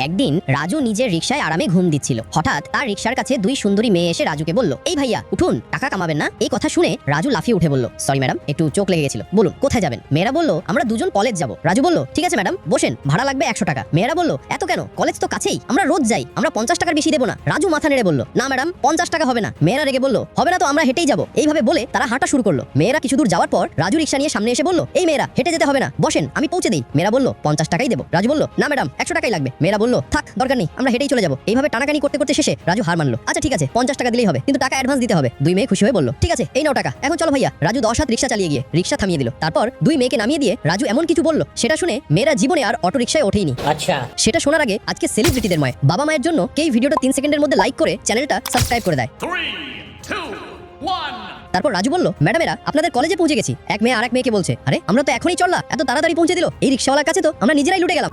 একদিন রাজু নিজের রিকশায় আরামে ঘুম দিচ্ছিল। হঠাৎ তার রিকশার কাছে দুই সুন্দরী মেয়ে এসে রাজুকে বলল, এই ভাইয়া উঠুন, টাকা কামাবেন না? এই কথা শুনে রাজু লাফিয়ে উঠে বলল, সরি ম্যাডাম, একটু চোখ লেগে গেছিল, বলুন কোথায় যাবেন? মেয়েরা বলল, আমরা দুজন কলেজ যাব। রাজু বলল, ঠিক আছে ম্যাডাম, বসেন, ভাড়া লাগবে 100 টাকা। মেয়েরা বলল, এত কেন? কলেজ তো কাছেই, আমরা রোজ যাই, আমরা 50 টাকার বেশি দেবো না। রাজু মাথা নেড়ে বলল, না ম্যাডাম, 50 টাকা হবে না। মেয়েরা রেগে বলল, হবে না তো আমরা হেঁটেই যাবো। এইভাবে বলে তারা হাঁটা শুরু করলো। মেয়েরা কিছু দূর যাওয়ার পর রাজু রিকশা নিয়ে সামনে এসে বলল, এই মেয়েরা হেঁটে যেতে হবে না, বসেন, আমি পৌঁছে দিই। মেয়েরা বলল, 50 টাকাই দেবো। রাজু বলল, না ম্যাডাম, 100 টাকাই লাগবে। মেয়েরা বলল, থাক, দরকার নেই, আমরা হেঁটেই চলে যাবো। এইভাবে টানাটানি করতে করতে শেষে রাজু হার মানলো। আচ্ছা ঠিক আছে, 50 টাকা দিলেই হবে, কিন্তু টাকা অ্যাডভান্স দিতে হবে। দুই মেয়ে খুশি হয়ে বলল, ঠিক আছে, এই নাও টাকা, এখন চলো ভাইয়া। রাজু 10 হাত রিকশা চালিয়ে গিয়ে রিকশা থামিয়ে দিল। তারপর দুই মেয়েকে নামিয়ে দিয়ে রাজু এমন কিছু বলল, সেটা শুনে মেয়েরা জীবনে আর অটো রিকশায় ওঠেইনি। আচ্ছা, সেটা শোনার আগে আজকে সেলিব্রিটিদের বাবা মায়ের জন্য কে ভিডিওটা 3 সেকেন্ডের মধ্যে লাইক করে চ্যানেলটা সাবস্ক্রাইব করে দেয়। 3, 2, 1. তারপর রাজু বলল, ম্যাডামেরা, আপনাদের কলেজে পৌঁছে গেছি। এক মেয়ে আরেক মেয়েকে বলছে, আরে আমরা তো এখনই চললা, এত তাড়াতাড়ি পৌঁছে দিল, এই রিকশাওয়ালার কাছে তো আমরা নিজেরাই লুটে গেলাম।